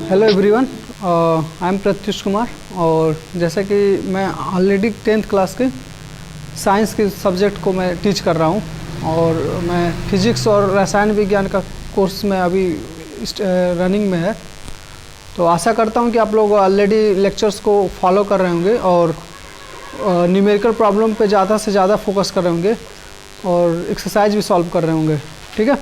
Hello everyone, I am Pratyush Kumar. और जैसा कि मैं ऑलरेडी 10th क्लास के साइंस के सब्जेक्ट को मैं टीच कर रहा हूँ और मैं फिजिक्स और रसायन विज्ञान का कोर्स में अभी रनिंग में है। तो आशा करता हूँ कि आप लोग ऑलरेडी लेक्चर्स को फॉलो कर रहे होंगे और न्यूमेरिकल प्रॉब्लम पे ज़्यादा से ज़्यादा फोकस कर रहे होंगे और एक्सरसाइज भी सॉल्व कर रहे होंगे। ठीक है।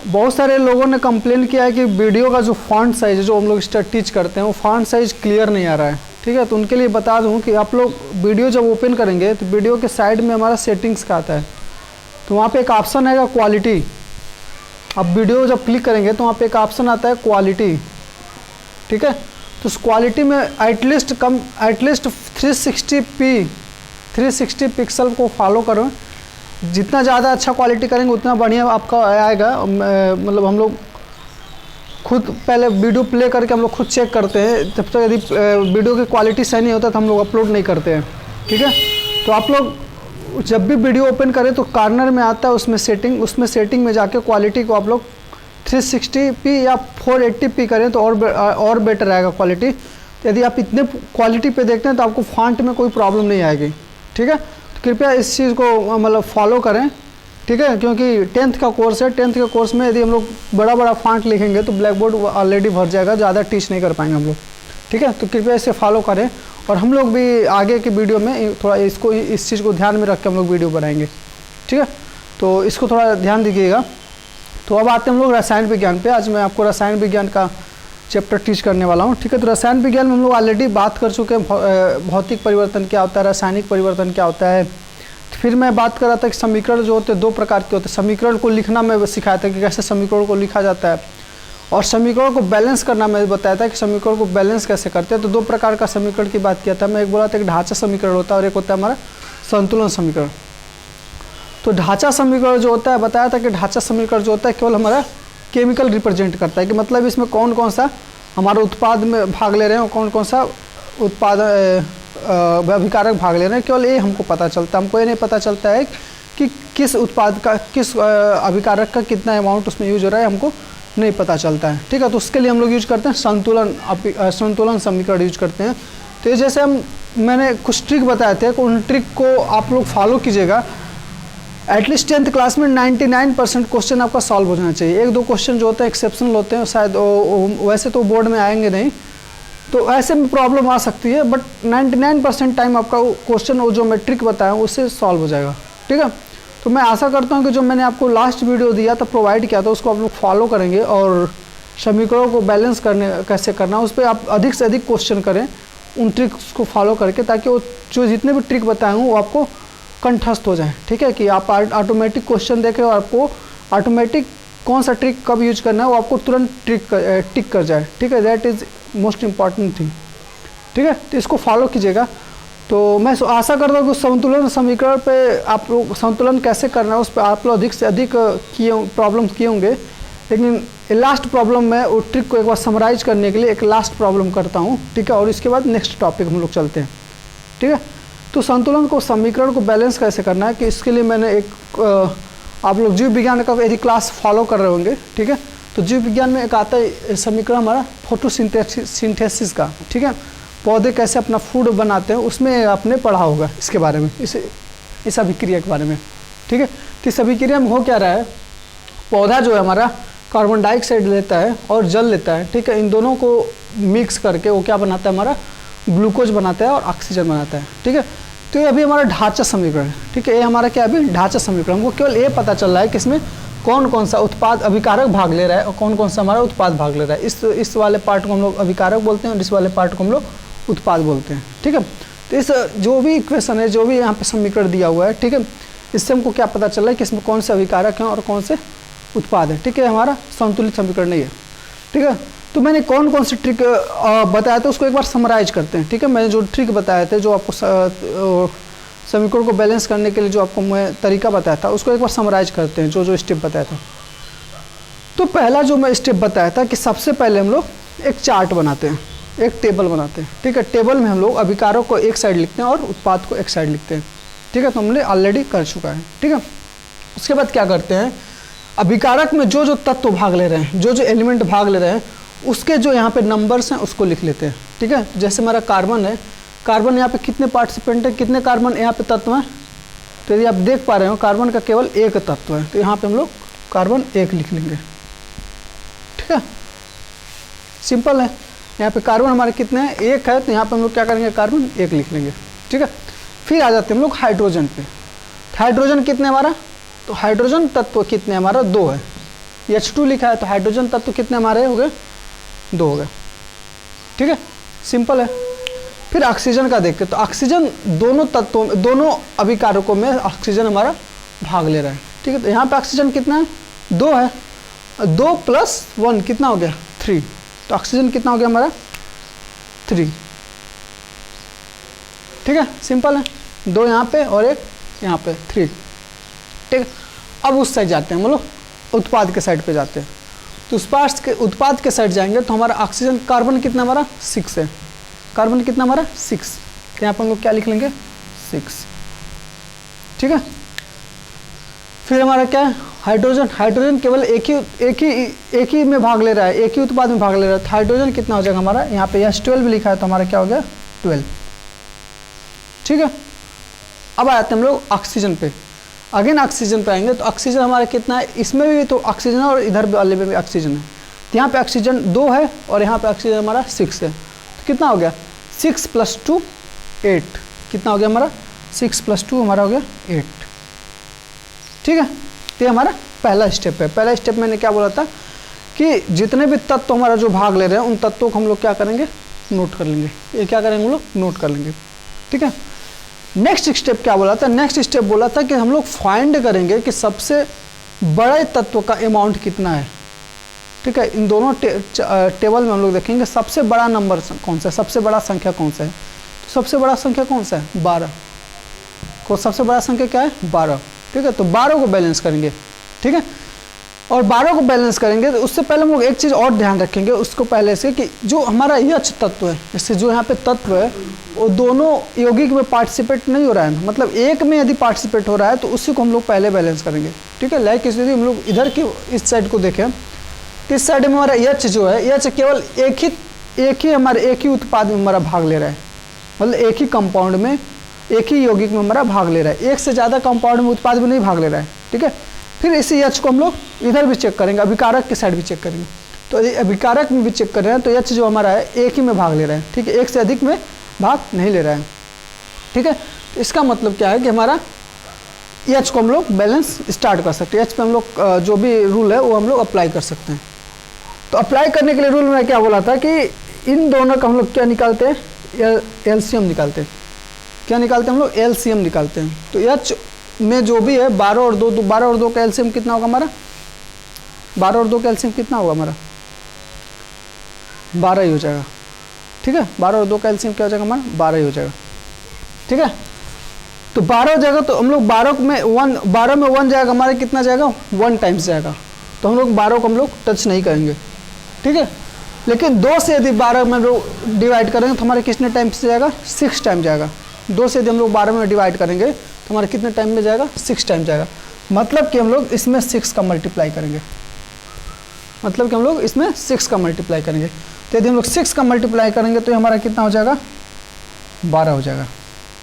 बहुत सारे लोगों ने कंप्लेन किया है कि वीडियो का जो फॉन्ट साइज़ है जो हम लोग टीच करते हैं वो फॉन्ट साइज़ क्लियर नहीं आ रहा है। ठीक है। तो उनके लिए बता दूं कि आप लोग वीडियो जब ओपन करेंगे तो वीडियो के साइड में हमारा सेटिंग्स का आता है, तो वहाँ पे एक ऑप्शन आएगा क्वालिटी। अब वीडियो जब क्लिक करेंगे तो वहाँ पे एक ऑप्शन आता है क्वालिटी। ठीक है। तो उस क्वालिटी में एटलीस्ट 360 पिक्सल को फॉलो करो। जितना ज़्यादा अच्छा क्वालिटी करेंगे उतना बढ़िया आपका आएगा। मतलब हम लोग खुद पहले वीडियो प्ले करके हम लोग खुद चेक करते हैं, जब तक यदि वीडियो की क्वालिटी सही नहीं होता तो हम लोग अपलोड नहीं करते हैं। ठीक है। तो आप लोग जब भी वीडियो ओपन करें तो कॉर्नर में आता है उसमें सेटिंग में जाके क्वालिटी को आप लोग 360p या 480p करें तो और बेटर आएगा क्वालिटी। तो यदि आप इतने क्वालिटी पे देखते हैं तो आपको फॉन्ट में कोई प्रॉब्लम नहीं आएगी। ठीक है। कृपया इस चीज़ को मतलब फॉलो करें। ठीक है। क्योंकि 10th का कोर्स है, 10th के कोर्स में यदि हम लोग बड़ा बड़ा फॉन्ट लिखेंगे तो ब्लैक बोर्ड ऑलरेडी भर जाएगा, ज़्यादा टीच नहीं कर पाएंगे हम लोग। ठीक है। तो कृपया इसे फॉलो करें और हम लोग भी आगे की वीडियो में थोड़ा इस चीज़ को ध्यान में रख के हम लोग वीडियो बनाएंगे। ठीक है। तो इसको थोड़ा ध्यान दीजिएगा। तो अब आते हैं हम लोग रसायन विज्ञान पे। आज मैं आपको रसायन विज्ञान का चैप्टर टीच करने वाला हूँ। ठीक है। तो रसायन विज्ञान में हम लोग ऑलरेडी बात कर चुके हैं, भौतिक परिवर्तन क्या होता है, रासायनिक परिवर्तन क्या होता है। फिर मैं बात कर रहा था कि समीकरण जो होते हैं दो प्रकार के होते हैं। समीकरण को लिखना मैं सिखाया था कि कैसे समीकरण को लिखा जाता है, और समीकरण को बैलेंस करना मैं बताया था कि समीकरण को बैलेंस कैसे करते हैं। तो दो प्रकार का समीकरण की बात किया था मैं। एक बोला था कि ढांचा समीकरण होता है और एक होता है हमारा संतुलन समीकरण। तो ढांचा समीकरण जो होता है, बताया था कि ढांचा समीकरण जो होता है केवल हमारा केमिकल रिप्रेजेंट करता है, कि मतलब इसमें कौन कौन सा हमारा उत्पाद में भाग ले रहे हैं और कौन कौन सा उत्पाद अभिकारक भाग ले रहे हैं, केवल ये हमको पता चलता है। हमको ये नहीं पता चलता है कि किस उत्पाद का किस अभिकारक का कितना अमाउंट उसमें यूज हो रहा है, हमको नहीं पता चलता है। ठीक है। तो उसके लिए हम लोग यूज करते हैं संतुलन समीकरण यूज करते हैं। तो ये जैसे मैंने कुछ ट्रिक बताए थे, उन ट्रिक को आप लोग फॉलो कीजिएगा। एटलीस्ट 10th क्लास में 99% क्वेश्चन आपका सॉल्व हो जाना चाहिए। एक दो क्वेश्चन जो होते हैं एक्सेप्शनल होते हैं, शायद वैसे तो बोर्ड में आएंगे नहीं, तो ऐसे में प्रॉब्लम आ सकती है, बट 99% टाइम आपका क्वेश्चन वो जो मैं ट्रिक बताया उससे सॉल्व हो जाएगा। ठीक है। तो मैं आशा करता हूँ कि जो मैंने आपको लास्ट वीडियो दिया था, प्रोवाइड किया था, उसको आप लोग फॉलो करेंगे और समीकरणों को बैलेंस कैसे करना उस पर आप अधिक से अधिक क्वेश्चन करें उन ट्रिक्स को फॉलो करके, ताकि वो जो जितने भी ट्रिक बताए हूँ वो आपको कंठस्थ हो जाए। ठीक है। कि आप ऑटोमेटिक क्वेश्चन देखें और आपको ऑटोमेटिक कौन सा ट्रिक कब यूज करना है वो आपको तुरंत टिक कर जाए। ठीक है। That is most important thing. ठीक है। तो इसको फॉलो कीजिएगा। तो मैं आशा करता हूँ कि संतुलन समीकरण पे आप लोग संतुलन कैसे करना है उस पर आप लोग अधिक से अधिक प्रॉब्लम किए होंगे, लेकिन लास्ट प्रॉब्लम में वो ट्रिक को एक बार समराइज करने के लिए एक लास्ट प्रॉब्लम करता हूँ। ठीक है। और इसके बाद नेक्स्ट टॉपिक हम लोग चलते हैं। ठीक है। तो संतुलन को समीकरण को बैलेंस कैसे करना है, कि इसके लिए मैंने एक आप लोग जीव विज्ञान का यदि क्लास फॉलो कर रहे होंगे। ठीक है। तो जीव विज्ञान में एक आता है समीकरण हमारा फोटोसिंथेसिस का। ठीक है। पौधे कैसे अपना फूड बनाते हैं, उसमें आपने पढ़ा होगा इसके बारे में, इस अभिक्रिया के बारे में। ठीक है। तो इस अभिक्रिया में हो क्या रहा है, पौधा जो है हमारा कार्बन डाइऑक्साइड लेता है और जल लेता है। ठीक है। इन दोनों को मिक्स करके वो क्या बनाता है, हमारा ग्लूकोज बनाता है और ऑक्सीजन बनाता है। ठीक है। तो ये अभी हमारा ढांचा समीकरण है। ठीक है। ये हमारा क्या अभी ढांचा समीकरण, हमको केवल ये पता चल रहा है कि इसमें कौन कौन सा उत्पाद अभिकारक भाग ले रहा है और कौन कौन सा हमारा उत्पाद भाग ले रहा है। इस वाले पार्ट को हम लोग अभिकारक बोलते हैं और इस वाले पार्ट को हम लोग उत्पाद बोलते हैं। ठीक है। तो इस जो भी इक्वेशन है, जो भी यहाँ पे समीकरण दिया हुआ है, ठीक है, इससे हमको क्या पता चल रहा है कि इसमें कौन से अभिकारक हैं और कौन से उत्पाद है। ठीक है। हमारा संतुलित समीकरण नहीं है। ठीक है। तो मैंने कौन कौन सी ट्रिक बताया था उसको एक बार समराइज करते हैं। ठीक है। मैंने जो ट्रिक बताए थे, जो आपको समीकरण को बैलेंस करने के लिए जो आपको मैं तरीका बताया था, उसको एक बार समराइज करते हैं, जो स्टेप बताया था। तो पहला जो मैं स्टेप बताया था कि सबसे पहले हम लोग एक चार्ट बनाते हैं, एक टेबल बनाते हैं। ठीक है। टेबल में हम लोग अभिकारक को एक साइड लिखते हैं और उत्पाद को एक साइड लिखते हैं। ठीक है। तो हमने ऑलरेडी कर चुका है। ठीक है। उसके बाद क्या करते हैं, अभिकारक में जो जो तत्व भाग ले रहे हैं, जो जो एलिमेंट भाग ले रहे हैं, उसके जो यहाँ पे नंबर्स हैं उसको लिख लेते हैं, ठीक है। जैसे हमारा कार्बन है, कार्बन यहाँ पे कितने पार्टिसिपेंट है, कितने कार्बन यहाँ पे तत्व हैं, तो यदि आप देख पा रहे हो कार्बन का केवल एक तत्व है, तो यहाँ पे हम लोग कार्बन 1 लिख लेंगे, ठीक है, सिंपल है। यहाँ पे कार्बन हमारे कितने हैं, 1 है, तो यहाँ पे हम लोग क्या करेंगे, कार्बन 1 लिख लेंगे, ठीक है। फिर आ जाते हैं हम लोग हाइड्रोजन पे। हाइड्रोजन कितने हमारा, तो हाइड्रोजन तत्व कितने हमारा 2 है, H2 लिखा है, तो हाइड्रोजन तत्व कितने हमारे हो गए, 2 हो गए, ठीक है, सिंपल है। फिर ऑक्सीजन का देखते हैं, तो ऑक्सीजन दोनों तत्वों में, दोनों अभिकारकों में ऑक्सीजन हमारा भाग ले रहा है, ठीक है। तो यहाँ पे ऑक्सीजन कितना है, 2 है, 2 + 1 कितना हो गया, 3, तो ऑक्सीजन कितना हो गया हमारा 3, ठीक है, सिंपल है। 2 यहाँ पे और 1 यहाँ पे, 3, ठीक है। अब उस साइड जाते हैं हम लोग, उत्पाद के साइड पे जाते हैं, तो उत्पाद के साइड जाएंगे तो हमारा ऑक्सीजन, कार्बन कितना हमारा 6 है, कार्बन कितना हमारा 6, तो यहाँ पर हम लोग क्या लिख लेंगे 6, ठीक है। फिर हमारा क्या है, हाइड्रोजन, हाइड्रोजन केवल एक ही में भाग ले रहा है, एक ही उत्पाद में भाग ले रहा है, तो हाइड्रोजन कितना हो जाएगा हमारा, यहाँ पे H12 भी लिखा है, तो हमारा क्या हो गया 12, ठीक है। अब आते हैं हम लोग ऑक्सीजन पे, अगेन ऑक्सीजन पे आएंगे, तो ऑक्सीजन हमारा कितना है, इसमें भी तो ऑक्सीजन है और इधर वाले में भी ऑक्सीजन है, तो यहाँ पे ऑक्सीजन 2 है और यहाँ पे ऑक्सीजन हमारा 6 है, तो कितना हो गया 6 + 2 8, कितना हो गया हमारा 6 + 2 हमारा हो गया 8, ठीक है। तो ये हमारा पहला स्टेप है। पहला स्टेप मैंने क्या बोला था कि जितने भी तत्व हमारा जो भाग ले रहे हैं उन तत्वों को हम लोग क्या करेंगे, नोट कर लेंगे, ये क्या करेंगे हम लोग, नोट कर लेंगे, ठीक है। नेक्स्ट स्टेप क्या बोला था, नेक्स्ट स्टेप बोला था कि हम लोग फाइंड करेंगे कि सबसे बड़े तत्व का अमाउंट कितना है, ठीक है। इन दोनों टेबल में हम लोग देखेंगे सबसे बड़ा नंबर कौन सा है, सबसे बड़ा संख्या कौन सा है, तो सबसे बड़ा संख्या कौन सा है 12, को सबसे बड़ा संख्या क्या है 12, ठीक है। तो 12 को बैलेंस करेंगे, ठीक है, और 12 को बैलेंस करेंगे तो उससे पहले हम लोग एक चीज़ और ध्यान रखेंगे उसको पहले से, कि जो हमारा यच तत्व है, जैसे जो यहाँ पे तत्व है वो दोनों यौगिक में पार्टिसिपेट नहीं हो रहा है, मतलब एक में यदि पार्टिसिपेट हो रहा है तो उसी को हम लोग पहले बैलेंस करेंगे, ठीक है। लाइक यदि हम लोग इधर की इस साइड को देखें, तो इस साइड में हमारा यच जो है, यच केवल एक ही उत्पाद में हमारा भाग ले रहा है, मतलब एक ही कंपाउंड में, एक ही यौगिक में हमारा भाग ले रहा है, एक से ज़्यादा कंपाउंड में उत्पाद में नहीं भाग ले रहा है, ठीक है। फिर इसी एच को हम लोग इधर भी चेक करेंगे, अभिकारक के साइड भी चेक करेंगे, तो अभिकारक में भी चेक कर रहे हैं, तो एच जो हमारा है एक ही में भाग ले रहा है, ठीक है, एक से अधिक में भाग नहीं ले रहा है, ठीक है। तो इसका मतलब क्या है कि हमारा एच को हम लोग बैलेंस स्टार्ट कर सकते हैं, एच पे हम लोग जो भी रूल है वो हम लोग अप्लाई कर सकते हैं। तो अप्लाई करने के लिए रूल में क्या बोला था कि इन दोनों का हम लोग क्या निकालते हैं, एलसीएम निकालते हैं, क्या निकालते हैं हम लोग, एलसीएम निकालते हैं। तो एच में जो भी है 12 और 2, तो 12 और 2 का एलसीएम कितना होगा हमारा, 12 और 2 का एलसीएम कितना होगा हमारा 12 ही हो जाएगा, ठीक है। 12 और 2 का एलसीएम क्या हो जाएगा हमारा 12 ही हो जाएगा, ठीक है। तो 12 हो जाएगा, तो हम लोग 12 में 1 जाएगा, हमारा कितना जाएगा 1 टाइम्स जाएगा, तो हम लोग 12 को हम लोग टच नहीं करेंगे, ठीक है। लेकिन 2 से यदि 12 में हम लोग डिवाइड करेंगे तो हमारे कितने टाइम्स जाएगा 6 टाइम जाएगा। 2 से यदि हम लोग 12 में डिवाइड करेंगे तो हमारे कितने टाइम में जाएगा 6 टाइम जाएगा, मतलब कि हम लोग इसमें 6 का मल्टीप्लाई करेंगे, मतलब कि हम लोग इसमें 6 का मल्टीप्लाई करेंगे। तो यदि हम लोग 6 का मल्टीप्लाई करेंगे तो ये हमारा कितना हो जाएगा 12 हो जाएगा,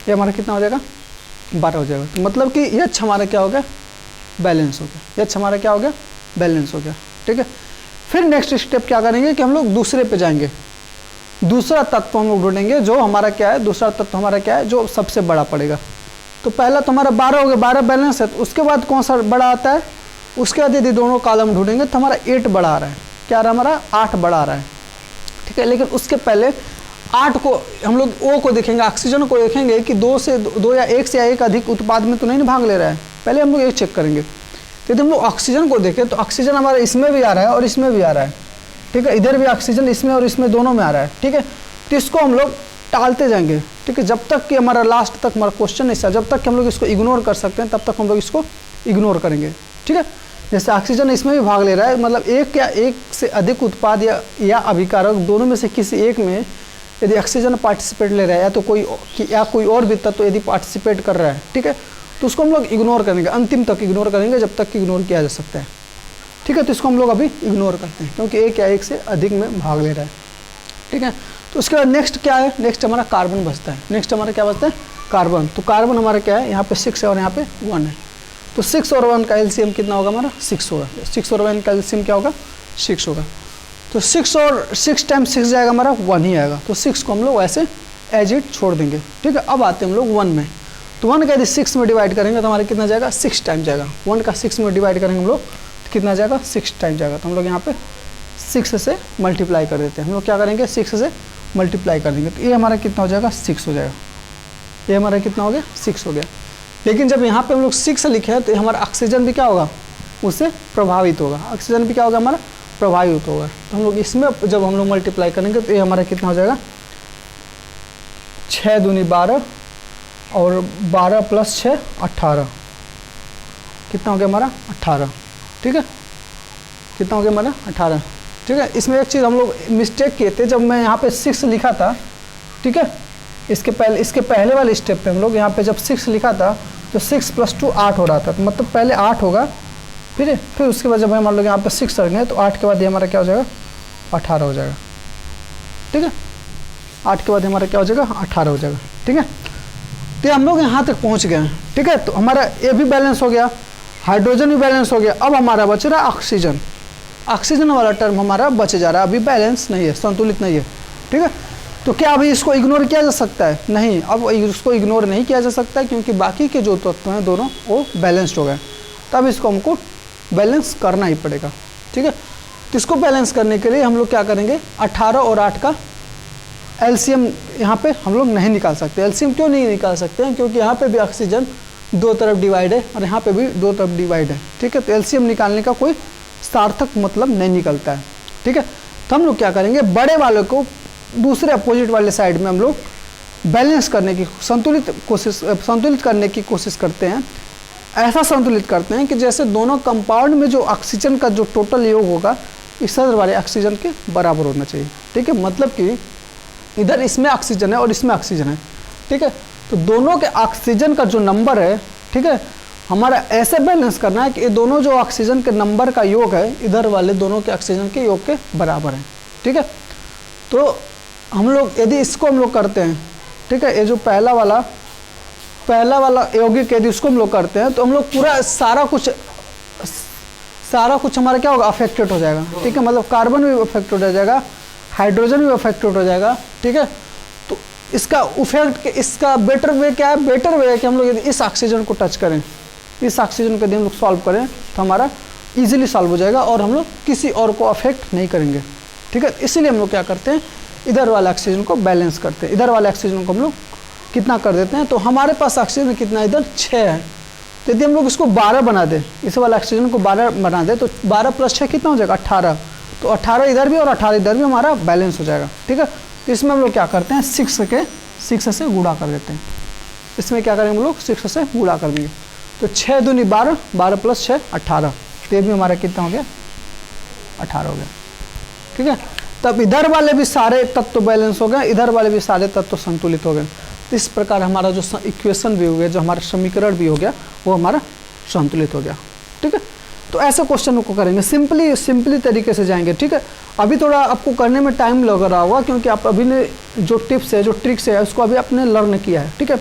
ये हमारा कितना हो जाएगा 12 हो जाएगा। तो मतलब कि ये हमारा क्या हो गया बैलेंस हो गया, ये हमारा क्या हो गया बैलेंस हो गया, ठीक है। फिर नेक्स्ट स्टेप क्या करेंगे कि हम लोग दूसरे पे जाएंगे, दूसरा तत्व हम लोग ढूंढेंगे जो हमारा क्या है, दूसरा तत्व हमारा क्या है जो सबसे बड़ा पड़ेगा। तो पहला तो हमारा 12 हो गया, 12 बैलेंस है, तो उसके बाद कौन सा बड़ा आता है, उसके बाद यदि दोनों कॉलम ढूंढेंगे तो हमारा 8 बड़ा आ रहा है, क्या आ रहा है हमारा 8 बड़ा आ रहा है, ठीक है। लेकिन उसके पहले 8 को हम लोग ओ को देखेंगे, ऑक्सीजन को देखेंगे कि 2 या 1 से एक अधिक उत्पाद में तो नहीं भाग ले रहा है, पहले हम लोग ये चेक करेंगे। तो यदि हम लोग ऑक्सीजन को देखें तो ऑक्सीजन हमारा इसमें भी आ रहा है और इसमें भी आ रहा है, ठीक है, इधर भी ऑक्सीजन इसमें और इसमें दोनों में आ रहा है, ठीक है। तो इसको हम लोग टालते जाएंगे, ठीक है, जब तक कि हमारा लास्ट तक हमारा क्वेश्चन नहीं, जब तक कि हम लोग इसको इग्नोर कर सकते हैं तब तक हम लोग इसको इग्नोर करेंगे, ठीक है। जैसे ऑक्सीजन इसमें भी भाग ले रहा है, मतलब एक या एक से अधिक उत्पाद या अभिकारक दोनों में से किसी एक में यदि ऑक्सीजन पार्टिसिपेट ले रहा है या कोई और भी तत्व यदि पार्टिसिपेट कर रहा है, ठीक है, तो उसको हम लोग इग्नोर करेंगे, अंतिम तक इग्नोर करेंगे जब तक कि इग्नोर किया जा सकता है। ठीक है, तो इसको हम लोग अभी इग्नोर करते हैं क्योंकि एक या एक से अधिक में भाग ले रहा है। ठीक है, तो उसके बाद नेक्स्ट क्या है, नेक्स्ट हमारा कार्बन बचता है। नेक्स्ट हमारा क्या बचता है, कार्बन। तो कार्बन हमारा क्या है, यहाँ पे 6 है और यहाँ पे 1 है। तो 6 और 1 का एलसीएम कितना होगा हमारा, 6 होगा। 6 और 1 का एलसीएम क्या होगा, 6 होगा। तो 6 और 6 टाइम्स 6 जाएगा हमारा 1 ही आएगा। तो 6 को हम लोग ऐसे एज इट छोड़ देंगे। ठीक है, अब आते हैं हम लोग 1 में। तो 1 का यदि 6 में डिवाइड करेंगे तो हमारा कितना जाएगा, 6 टाइम जाएगा। 1 का 6 में डिवाइड करेंगे हम लोग तो कितना जाएगा, 6 टाइम जाएगा। तो हम लोग यहाँ पे 6 से मल्टीप्लाई कर देते हैं। हम लोग क्या करेंगे, 6 से मल्टीप्लाई कर देंगे। तो ये हमारा कितना हो जाएगा, 6 हो जाएगा। ये हमारा कितना हो गया, 6 हो गया। लेकिन जब यहाँ पे हम लोग 6 लिखे हैं तो हमारा ऑक्सीजन भी क्या होगा, उससे प्रभावित होगा। ऑक्सीजन भी क्या होगा, हमारा प्रभावित होगा। तो हम लोग इसमें जब हम लोग मल्टीप्लाई करेंगे तो ये हमारा कितना हो जाएगा, 6 दूनी 12 और 12 + 6 18। कितना हो गया हमारा, 18। ठीक है, कितना हो गया हमारा, 18। ठीक है, इसमें एक चीज़ हम लोग मिस्टेक किए थे, जब मैं यहाँ पे 6 लिखा था, ठीक है, इसके पहले वाले स्टेप पे हम लोग यहाँ पे जब 6 लिखा था तो 6 + 2 8 हो रहा था। तो मतलब पहले 8 होगा, फिर उसके बाद जब हम लोग यहाँ पे 6 रखेंगे तो 8 के बाद ये हमारा क्या हो जाएगा, 18 हो जाएगा। ठीक है, 8 के बाद हमारा क्या हो जाएगा, 18 हो जाएगा। ठीक है, तो हम लोग यहाँ तक पहुँच गए हैं। ठीक है, तो हमारा ये भी बैलेंस हो गया, हाइड्रोजन भी बैलेंस हो गया। अब हमारा बच रहा है ऑक्सीजन। ऑक्सीजन वाला टर्म हमारा बच जा रहा है, अभी बैलेंस नहीं है, संतुलित नहीं है। ठीक है, तो क्या अभी इसको इग्नोर किया जा सकता है, नहीं, अब इसको इग्नोर नहीं किया जा सकता है क्योंकि बाकी के जो तत्व हैं दोनों वो बैलेंस्ड हो गए। तब इसको हमको बैलेंस करना ही पड़ेगा। ठीक है, तो इसको बैलेंस करने के लिए हम लोग क्या करेंगे, 18 और 8 का एलसीएम यहाँ पे हम लोग नहीं निकाल सकते। एलसीएम क्यों नहीं निकाल सकते हैं, क्योंकि यहाँ पे भी ऑक्सीजन 2 तरफ डिवाइड है और यहाँ पे भी 2 तरफ डिवाइड है। ठीक है, तो एलसीएम निकालने का कोई सार्थक मतलब नहीं निकलता है। ठीक है, तो हम लोग क्या करेंगे, बड़े वाले को दूसरे अपोजिट वाले साइड में हम लोग बैलेंस करने की संतुलित करने की कोशिश करते हैं। ऐसा संतुलित करते हैं कि जैसे दोनों कंपाउंड में जो ऑक्सीजन का जो टोटल योग होगा इस वाले ऑक्सीजन के बराबर होना चाहिए। ठीक है, मतलब कि इधर इसमें ऑक्सीजन है और इसमें ऑक्सीजन है। ठीक है, तो दोनों के ऑक्सीजन का जो नंबर है, ठीक है, हमारा ऐसे बैलेंस करना है कि ये दोनों जो ऑक्सीजन के नंबर का योग है इधर वाले दोनों के ऑक्सीजन के योग के बराबर है। ठीक है, तो हम लोग यदि इसको हम लोग करते हैं, ठीक है, ये जो पहला वाला यौगिक यदि उसको हम लोग करते हैं तो हम लोग पूरा सारा कुछ हमारा क्या होगा, अफेक्टेड हो जाएगा। ठीक है, मतलब कार्बन भी अफेक्टेड हो जाएगा, हाइड्रोजन भी अफेक्टेड हो जाएगा। ठीक है, तो इसका इफेक्ट, इसका बेटर वे क्या है, बेटर वे है कि हम लोग यदि इस ऑक्सीजन को टच करें, इस ऑक्सीजन को यदि हम लोग सॉल्व करें तो हमारा इजीली सॉल्व हो जाएगा और हम लोग किसी और को अफेक्ट नहीं करेंगे। ठीक है, इसीलिए हम लोग क्या करते हैं, इधर वाले ऑक्सीजन को बैलेंस करते हैं। इधर वाले ऑक्सीजन को हम लोग कितना कर देते हैं, तो हमारे पास ऑक्सीजन कितना, इधर 6 है। तो यदि हम लोग इसको 12 बना दें, इस वाले ऑक्सीजन को 12 बना दें तो 12 + 6 कितना हो जाएगा, 18। तो 18 इधर भी और 18 इधर भी हमारा बैलेंस हो जाएगा। ठीक है, तो इसमें हम लोग क्या करते हैं, 6 से गुणा कर देते हैं। इसमें क्या करेंगे हम लोग, 6 से गुणा कर देंगे। तो 6 दूनी 12, 12 + 6 18। तो ये भी हमारा कितना हो गया, 18 हो गया। ठीक है, तब इधर वाले भी सारे तत्व बैलेंस हो गए, इधर वाले भी सारे तत्व संतुलित हो गए। तो इस प्रकार हमारा जो इक्वेशन भी हो गया, जो हमारा समीकरण भी हो गया, वो हमारा संतुलित हो गया। ठीक है, तो ऐसे क्वेश्चन को करेंगे, सिंपली तरीके से जाएंगे। ठीक है, अभी थोड़ा आपको करने में टाइम लग रहा होगा क्योंकि आप अभी ने जो टिप्स है, जो ट्रिक्स है, उसको अभी आपने लर्न किया है। ठीक है,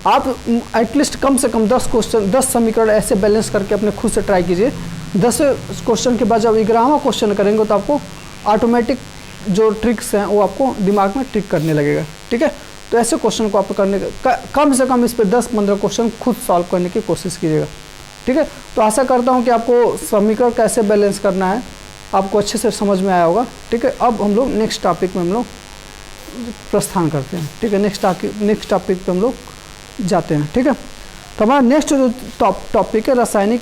आप एटलीस्ट कम से कम 10 समीकरण ऐसे बैलेंस करके अपने खुद से ट्राई कीजिए। 10 क्वेश्चन के बाद जब 11वां क्वेश्चन करेंगे तो आपको ऑटोमेटिक जो ट्रिक्स हैं वो आपको दिमाग में ट्रिक करने लगेगा। ठीक है, तो ऐसे क्वेश्चन को आप करने कम से कम इस पर 10-15 क्वेश्चन खुद सॉल्व करने की कोशिश कीजिएगा। ठीक है, तो आशा करता हूँ कि आपको समीकरण कैसे बैलेंस करना है आपको अच्छे से समझ में आया होगा। ठीक है, अब हम लोग नेक्स्ट टॉपिक में हम लोग प्रस्थान करते हैं। ठीक है, नेक्स्ट टॉपिक पे हम लोग जाते हैं। ठीक है, तो हमारा नेक्स्ट जो टॉपिक है रासायनिक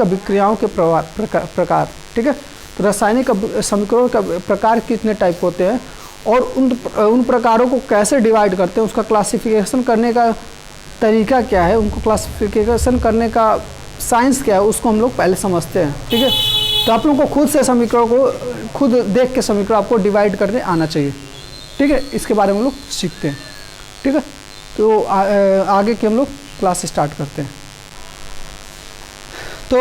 अभिक्रियाओं के प्रकार। ठीक है, तो रासायनिक समीकरणों का प्रकार कितने टाइप होते हैं और उन प्रकारों को कैसे डिवाइड करते हैं, उसका क्लासिफिकेशन करने का तरीका क्या है, उनको क्लासिफिकेशन करने का साइंस क्या है, उसको हम लोग पहले समझते हैं। ठीक है, तो आप लोगों को खुद से समीकरण को खुद देख के समीकरण आपको डिवाइड करने आना चाहिए। ठीक है, इसके बारे में हम लोग सीखते हैं। ठीक है, तो आगे के हम लोग क्लास स्टार्ट करते हैं। तो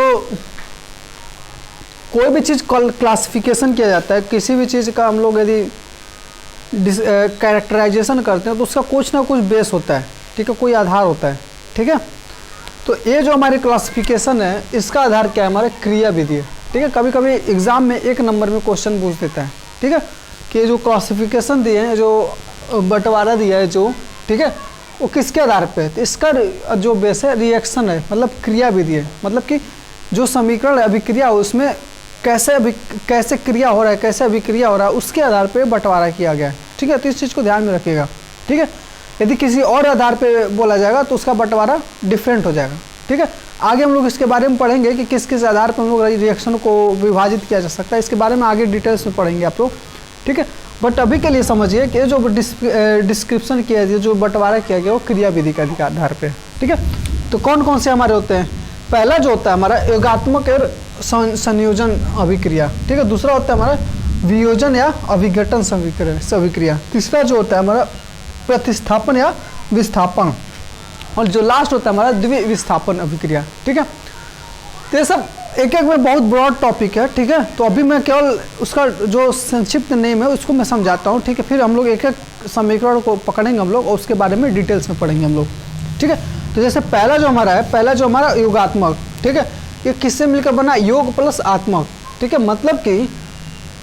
कोई भी चीज़ क्लासिफिकेशन किया जाता है, किसी भी चीज़ का हम लोग यदि कैरेक्टराइजेशन करते हैं तो उसका कुछ ना कुछ बेस होता है, ठीक है, कोई आधार होता है, ठीक है। तो ये जो हमारी क्लासिफिकेशन है इसका आधार क्या है, हमारा क्रिया विधि है, ठीक है। कभी कभी एग्जाम में 1 नंबर में क्वेश्चन पूछ देता है, ठीक है, कि जो क्लासिफिकेशन दिए हैं, जो बंटवारा दिया है जो, ठीक है, वो किसके आधार पे है। तो इसका जो बेस है रिएक्शन है, मतलब क्रिया विधि है, मतलब कि जो समीकरण अभिक्रिया हो उसमें कैसे क्रिया हो रहा है, कैसे अभिक्रिया हो रहा है, उसके आधार पे बंटवारा किया गया है, ठीक है। तो इस चीज़ को ध्यान में रखिएगा, ठीक है। यदि किसी और आधार पे बोला जाएगा तो उसका बंटवारा डिफरेंट हो जाएगा, ठीक है। आगे हम लोग इसके बारे में पढ़ेंगे कि किस किस आधार पर हम लोग रिएक्शन को विभाजित किया जा सकता है, इसके बारे में आगे डिटेल्स में पढ़ेंगे आप लोग, ठीक है। बट अभी के लिए समझिए कि जो डिस्क्रिप्शन किया गया, जो बंटवारा किया गया वो क्रिया विधि के आधार पे, ठीक है। तो कौन कौन से हमारे होते हैं, पहला जो होता है हमारा योगात्मक और संयोजन अभिक्रिया, ठीक है। दूसरा होता है हमारा वियोजन या अभिघटन अभिक्रिया। तीसरा जो होता है हमारा प्रतिस्थापन या विस्थापन, और जो लास्ट होता है हमारा द्विविस्थापन अभिक्रिया, ठीक है। तो ये सब एक एक में बहुत ब्रॉड टॉपिक है, ठीक है। तो अभी मैं केवल उसका जो संक्षिप्त नेम है उसको मैं समझाता हूँ, ठीक है। फिर हम लोग एक एक समीकरण को पकड़ेंगे हम लोग और उसके बारे में डिटेल्स में पढ़ेंगे हम लोग, ठीक है। तो जैसे पहला जो हमारा योगात्मक, ठीक है, ये किससे मिलकर बना, योग प्लस आत्मक, ठीक है। मतलब कि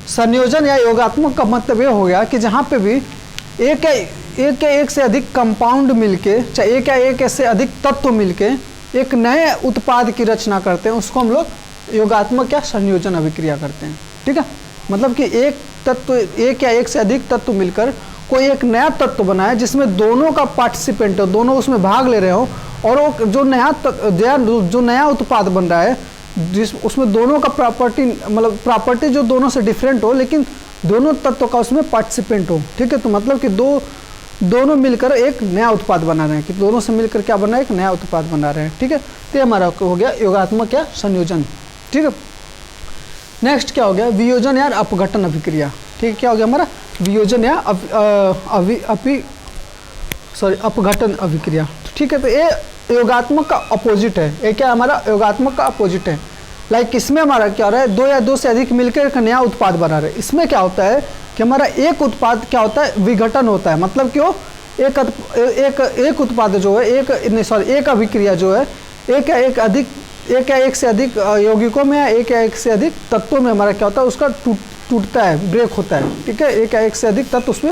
संयोजन या योगात्मक का मतलब ये हो गया कि जहाँ पे भी एक या एक से अधिक कंपाउंड मिलके, चाहे एक या एक से अधिक तत्व मिलके एक नए उत्पाद की रचना करते हैं, उसको हम लोग योगात्मक या संयोजन अभिक्रिया करते हैं, ठीक है। मतलब कि एक या एक से अधिक तत्व मिलकर कोई एक नया तत्व बनाए जिसमें दोनों का पार्टिसिपेंट हो, दोनों उसमें भाग ले रहे हो, और वो जो नया उत्पाद बन रहा है उसमें दोनों का प्रॉपर्टी जो दोनों से डिफरेंट हो, लेकिन दोनों तत्व का उसमें पार्टिसिपेंट हो, ठीक है। तो मतलब कि दोनों मिलकर एक नया उत्पाद बना रहे हैं, कि दोनों से मिलकर क्या बना है, एक नया उत्पाद बना रहे हैं, ठीक है। तो हमारा हो गया योगात्मक या संयोजन, ठीक है। नेक्स्ट क्या हो गया, वियोजन या अपघटन अभिक्रिया, ठीक है। क्या हो गया हमारा वियोजन या अपघटन अभिक्रिया, ठीक है। तो ये योगात्मक का अपोजिट है, ये क्या हमारा योगात्मक का अपोजिट है। लाइक इसमें हमारा क्या हो रहा है, 2 या 2 से अधिक मिलकर एक नया उत्पाद बना रहे हैं। इसमें क्या होता है कि हमारा एक उत्पाद क्या होता है, विघटन होता है। मतलब क्यों, एक उत्पाद जो है एक अभिक्रिया जो है एक या एक से अधिक यौगिकों में या एक या एक से अधिक तत्वों में हमारा क्या होता है, उसका टूटता है, ब्रेक होता है, ठीक है। एक या एक से अधिक तत्व उसमें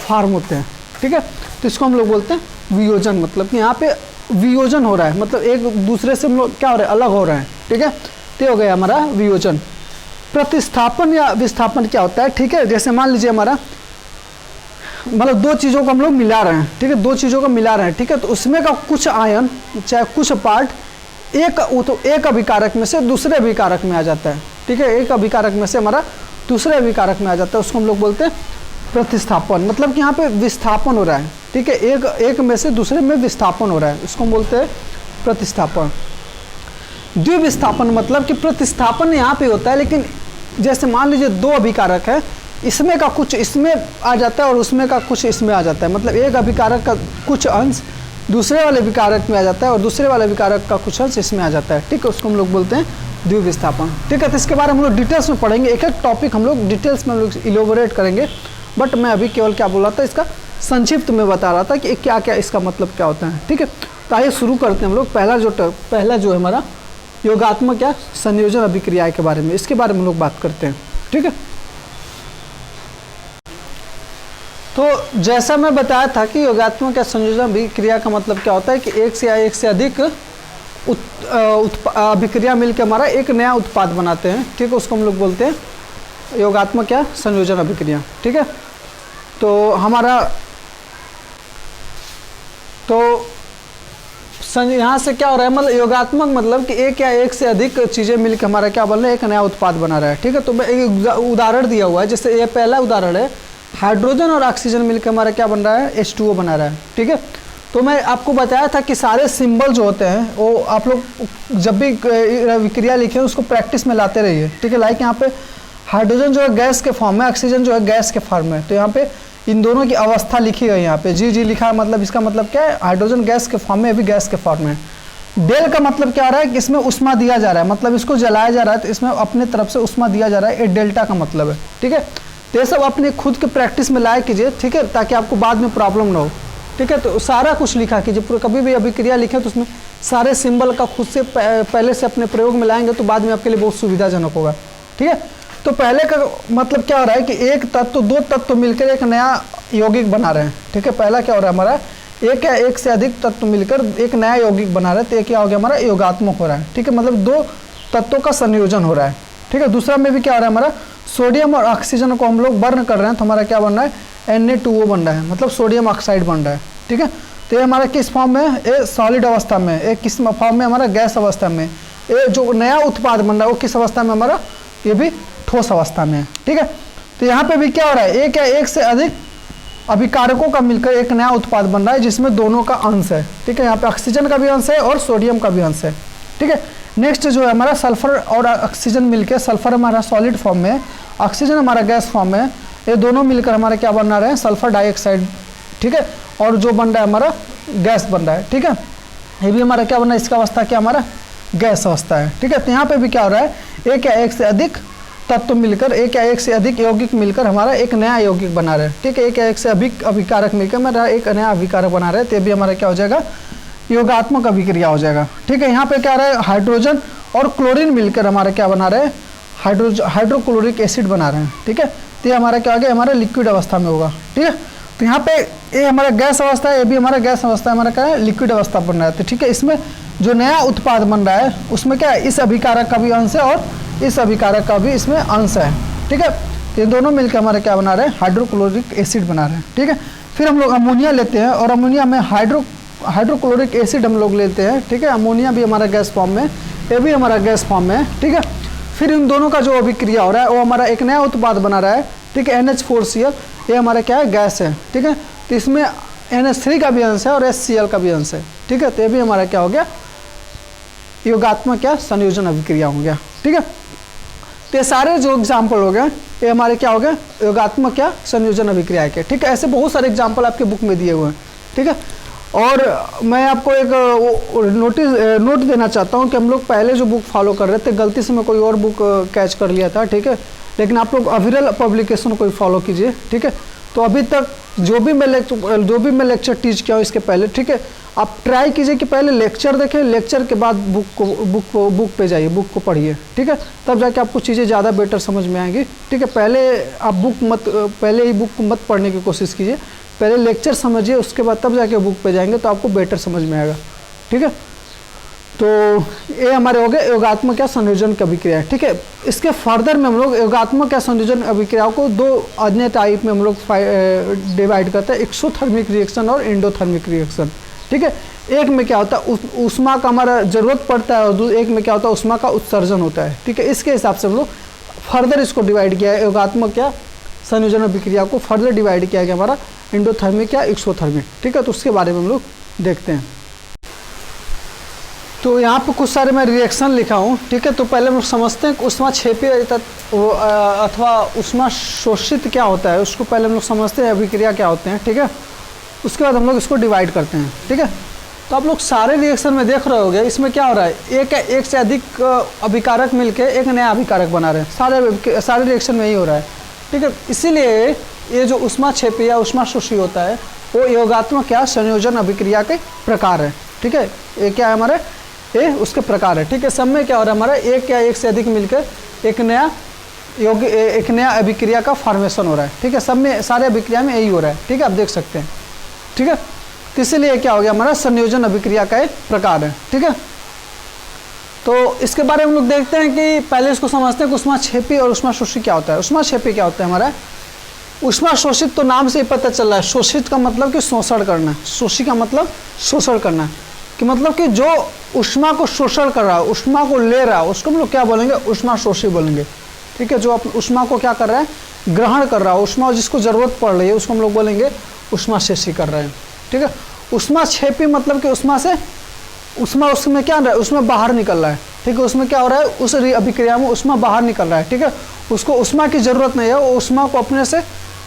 फॉर्म होते हैं, ठीक है। तो इसको हम लोग बोलते हैं वियोजन। मतलब कि यहाँ पे वियोजन हो रहा है, मतलब एक दूसरे से हम लोग क्या हो रहा है, अलग हो रहे हैं, ठीक है। तो हो गया हमारा वियोजन। प्रतिस्थापन या विस्थापन क्या होता है, ठीक है। जैसे मान लीजिए हमारा मतलब 2 चीज़ों को हम लोग मिला रहे हैं, ठीक है, 2 चीज़ों को मिला रहे हैं, ठीक है। तो उसमें का कुछ आयन चाहे कुछ पार्ट एक अभिकारक में से दूसरे अभिकारक में आ जाता है, ठीक है। एक अभिकारक में से हमारा दूसरे अभिकारक में आ जाता है, उसको हम लोग बोलते हैं प्रतिस्थापन। मतलब कि यहाँ पे विस्थापन हो रहा है, ठीक है, एक में से दूसरे में विस्थापन हो रहा है, उसको हम बोलते हैं प्रतिस्थापन। द्विविस्थापन मतलब कि प्रतिस्थापन यहाँ पे होता है, लेकिन जैसे मान लीजिए 2 अभिकारक है, इसमें का कुछ इसमें आ जाता है और उसमें का कुछ इसमें आ जाता है। मतलब एक अभिकारक का कुछ अंश दूसरे वाले विकारक में आ जाता है और दूसरे वाले विकारक का कुछ अंश इसमें आ जाता है, ठीक है। उसको हम लोग बोलते हैं द्विविस्थापन, ठीक है। तो इसके बारे में हम लोग डिटेल्स में पढ़ेंगे, एक एक टॉपिक हम लोग डिटेल्स में हम लोग इलोबोरेट करेंगे। बट मैं अभी केवल क्या बोल रहा था, इसका संक्षिप्त में बता रहा था कि क्या क्या इसका मतलब क्या होता है, ठीक है। तो आइए शुरू करते हैं हम लोग। पहला जो है हमारा योगात्मक या संयोजन अभिक्रिया के बारे में, इसके बारे में हम लोग बात करते हैं, ठीक है। तो जैसा मैं बताया था कि योगात्मक या संयोजन अभिक्रिया का मतलब क्या होता है कि एक से अधिक अभिक्रिया मिलकर हमारा एक नया उत्पाद बनाते हैं, ठीक है। उसको हम लोग बोलते हैं योगात्मक या संयोजन अभिक्रिया, ठीक है। तो हमारा यहाँ से क्या हो रहा है, मतलब योगात्मक मतलब कि एक या एक से अधिक चीज़ें मिलकर हमारा क्या बन रहा है, एक नया उत्पाद बना रहा है, ठीक है। तो मैं एक उदाहरण दिया हुआ है, जैसे ये पहला उदाहरण है, हाइड्रोजन और ऑक्सीजन मिलकर हमारा क्या बन रहा है, H2O बना रहा है, ठीक है। तो मैं आपको बताया था कि सारे सिंबल जो होते हैं वो आप लोग जब भी विक्रिया लिखे उसको प्रैक्टिस में लाते रहिए, ठीक है। लाइक यहाँ पे हाइड्रोजन जो है गैस के फॉर्म में, ऑक्सीजन जो है गैस के फॉर्म में, तो यहाँ पे इन दोनों की अवस्था लिखी गई, यहाँ पे जी लिखा है, मतलब इसका मतलब क्या है, हाइड्रोजन गैस के फॉर्म में, अभी गैस के फॉर्म में। डेल का मतलब क्या हो रहा है कि इसमें उष्मा दिया जा रहा है, मतलब इसको जलाया जा रहा है तो इसमें अपने तरफ से उष्मा दिया जा रहा है, ये डेल्टा का मतलब है। ठीक है, तो ये सब अपने खुद के प्रैक्टिस में लाया कीजिए, ठीक है, ताकि आपको बाद में प्रॉब्लम ना हो। ठीक है, तो सारा कुछ लिखा कीजिए, पूरा कभी भी अभिक्रिया लिखे तो उसमें सारे सिंबल का खुद से पहले से अपने प्रयोग में लाएंगे तो बाद में आपके लिए बहुत सुविधाजनक होगा। ठीक है, तो पहले का मतलब क्या हो रहा है कि एक तत्व दो तत्व मिलकर एक नया यौगिक बना रहे हैं। ठीक है, पहला क्या हो रहा है हमारा, एक या एक से अधिक तत्व मिलकर एक नया यौगिक बना रहे हैं, तो ये क्या हो गया हमारा योगात्मक हो रहा है। ठीक है, मतलब दो तत्वों का संयोजन हो रहा है। ठीक है, दूसरा में भी क्या हो रहा है हमारा, सोडियम और ऑक्सीजन को हम लोग बर्न कर रहे हैं तो हमारा क्या बन रहा है, Na2O बन रहा है, मतलब सोडियम ऑक्साइड बन रहा है। ठीक है, तो ये हमारा किस फॉर्म में, ये सॉलिड अवस्था में, एक किस फॉर्म में हमारा गैस अवस्था में, ये जो नया उत्पाद बन रहा है वो किस अवस्था में हमारा, ये भी ठोस अवस्था में है। ठीक है, तो यहाँ पे भी क्या हो रहा है, एक या एक से अधिक अभिकारकों का मिलकर एक नया उत्पाद बन रहा है जिसमें दोनों का अंश है। ठीक है, यहाँ पे ऑक्सीजन का भी अंश है और सोडियम का भी अंश है। ठीक है, नेक्स्ट जो है हमारा सल्फर और ऑक्सीजन मिलकर, सल्फर हमारा सॉलिड फॉर्म में, ऑक्सीजन हमारा गैस फॉर्म में, ये दोनों मिलकर हमारा क्या बना रहे हैं, सल्फर डाइऑक्साइड। ठीक है, और जो बन रहा है हमारा गैस बन रहा है। ठीक है, ये भी हमारा क्या बन रहा है, इसका अवस्था क्या हमारा गैस अवस्था है। ठीक है, तो यहाँ पे भी क्या हो रहा है, एक या एक से अधिक तत्व मिलकर, एक या एक से अधिक यौगिक मिलकर हमारा एक नया यौगिक बना रहे हैं। ठीक है, एक या एक से अधिक अभिकारक मिलकर हमारा एक नया अभिकारक बना रहे हैं, तो ये भी हमारा क्या हो जाएगा, योगात्मक अभिक्रिया हो जाएगा। ठीक है, यहाँ पे क्या रहा है, हाइड्रोजन और क्लोरीन मिलकर हमारा क्या बना रहे हैं, हाइड्रोक्लोरिक एसिड बना रहे हैं। ठीक है, तो ये हमारा क्या हो गया, हमारा लिक्विड अवस्था में होगा। ठीक है, तो यहाँ पे ये हमारा गैस अवस्था है, ये भी हमारा गैस अवस्था है, हमारा क्या है, लिक्विड अवस्था बन रहा है। तो ठीक है, इसमें जो नया उत्पाद बन रहा है उसमें क्या है, इस अभिकारक का भी अंश है और इस अभिकारक का भी इसमें अंश है। ठीक है, ये दोनों मिलकर हमारा क्या बना रहे हैं, हाइड्रोक्लोरिक एसिड बना रहे हैं। ठीक है, फिर हम लोग अमोनिया लेते हैं और अमोनिया में हाइड्रोक्लोरिक एसिड हम लोग लेते हैं। ठीक है, अमोनिया भी हमारा गैस फॉर्म में, ये भी हमारा गैस फॉर्म में है। ठीक है, फिर इन दोनों का जो अभिक्रिया हो रहा है वो हमारा एक नया उत्पाद बना रहा है। ठीक है, NH4Cl, ये हमारा क्या है, गैस है। ठीक है, तो इसमें NH3 का भी अंश है और HCl का भी अंश है। ठीक है, तो ये भी हमारा क्या हो गया, योगात्मक क्या संयोजन अभिक्रिया हो गया। ठीक है, तो ये सारे जो एग्जाम्पल हो गए ये हमारे क्या हो गए, योगात्मक क्या संयोजन अभिक्रिया के। ठीक है, ऐसे बहुत सारे एग्जाम्पल आपके बुक में दिए हुए हैं। ठीक है, और मैं आपको एक नोट देना चाहता हूँ कि हम लोग पहले जो बुक फॉलो कर रहे थे, गलती से मैं कोई और बुक कैच कर लिया था। ठीक है, लेकिन आप लोग अविरल पब्लिकेशन को फॉलो कीजिए। ठीक है, तो अभी तक जो भी मैं लेक्चर टीच किया हूँ इसके पहले, ठीक है, आप ट्राई कीजिए कि पहले लेक्चर देखें, लेक्चर के बाद बुक पे जाइए, बुक को पढ़िए। ठीक है, तब जाके आपको चीज़ें ज़्यादा बेटर समझ में आएंगी। ठीक है, पहले आप पहले ही बुक को मत पढ़ने की कोशिश कीजिए, पहले लेक्चर समझिए, उसके बाद तब जाके बुक पे जाएंगे तो आपको बेटर समझ में आएगा। ठीक है, तो ये हमारे हो गए योगात्मक या संयोजन की अभिक्रिया। ठीक है, इसके फर्दर में हम लोग योगात्मक या संयोजन अभिक्रियाओं को दो अन्य टाइप में हम लोग डिवाइड करते हैं, एक्सोथर्मिक रिएक्शन और एंडोथर्मिक रिएक्शन। ठीक है, एक में क्या होता है, ऊष्मा का हमारा जरूरत पड़ता है और एक में क्या होता है, ऊष्मा का उत्सर्जन होता है। ठीक है, इसके हिसाब से हम लोग फर्दर इसको डिवाइड किया है, योगात्मक या संयोजन अभिक्रिया को फर्दर डिवाइड किया गया हमारा एंडोथर्मिक या एक्सोथर्मिक। ठीक है, तो उसके बारे में हम लोग देखते हैं। तो यहाँ पे कुछ सारे मैं रिएक्शन लिखा हूँ। ठीक है, तो पहले हम लोग समझते हैं ऊष्मा क्षेपी अथवा ऊष्मा शोषित क्या होता है, उसको पहले हम लोग समझते हैं, अभिक्रिया क्या होते हैं। ठीक है, उसके बाद हम लोग इसको डिवाइड करते हैं। ठीक है, तो आप लोग सारे रिएक्शन में देख रहे होंगे, इसमें क्या हो रहा है, एक से अधिक अभिकारक मिलके एक नया अभिकारक बना रहे हैं, सारे रिएक्शन में यही हो रहा है। ठीक है, इसीलिए ये जो ऊष्मा क्षेपी या ऊष्मा शोषी होता है वो योगात्मक या संयोजन अभिक्रिया के प्रकार है। ठीक है, ये क्या है हमारे, ये उसके प्रकार है। ठीक है, सब में क्या हो रहा है हमारा, एक या एक से अधिक मिलकर एक नया अभिक्रिया का फॉर्मेशन हो रहा है। ठीक है, सब में सारे अभिक्रिया में यही हो रहा है। ठीक है, आप देख सकते हैं। ठीक है, तो इसलिए क्या हो गया हमारा संयोजन अभिक्रिया का एक प्रकार है। ठीक है, तो इसके बारे में हम लोग देखते हैं कि पहले इसको समझते हैं कि ऊष्मा क्षेपी और ऊष्मा शोषी क्या होता है। ऊष्मा क्षेपी क्या होता है हमारा, ऊष्मा शोषित तो नाम से ही पता चल रहा है, शोषित का मतलब कि शोषण करना, शोषी का मतलब शोषण करना, कि मतलब कि जो ऊष्मा को शोषण कर रहा है, ऊष्मा को ले रहा है, उसको हम लोग क्या बोलेंगे, ऊष्मा शोषी बोलेंगे। ठीक है, जो ऊष्मा को क्या कर रहा है, ग्रहण कर रहा है, ऊष्मा जिसको जरूरत पड़ रही है उसको हम लोग बोलेंगे ऊष्मा शेषी कर रहे हैं। ठीक है, ऊष्मा क्षेपी मतलब कि ऊष्मा उसमें क्या रहा है, उसमें बाहर निकल रहा है। ठीक है, उसमें क्या हो रहा है, उस अभिक्रिया में ऊष्मा बाहर निकल रहा है। ठीक है, उसको ऊष्मा की जरूरत नहीं है, वो ऊष्मा को अपने से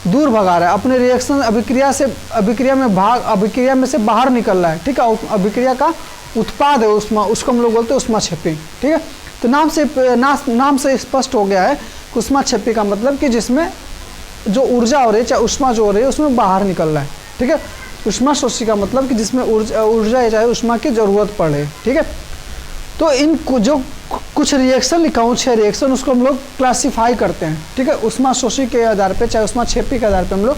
दूर भगा रहा है, अपने रिएक्शन अभिक्रिया में से बाहर निकल रहा है। ठीक है, अभिक्रिया का उत्पाद है उष्मा, उसको हम लोग बोलते हैं उष्माक्षेपी। ठीक है, तो नाम से स्पष्ट हो गया है कि उष्माक्षेपी का मतलब कि जिसमें जो ऊर्जा हो रही है, चाहे उष्मा जो हो रही है, उसमें बाहर निकल रहा है। ठीक है, उष्माशोषी का मतलब कि जिसमें ऊर्जा या चाहे उष्मा की ज़रूरत पड़े। ठीक है, तो इन जो कुछ रिएक्शन लिखा हूँ 6 रिएक्शन, उसको हम लोग क्लासीफाई करते हैं। ठीक है, उष्माशोषी के आधार पे चाहे उष्माक्षेपी के आधार पे हम लोग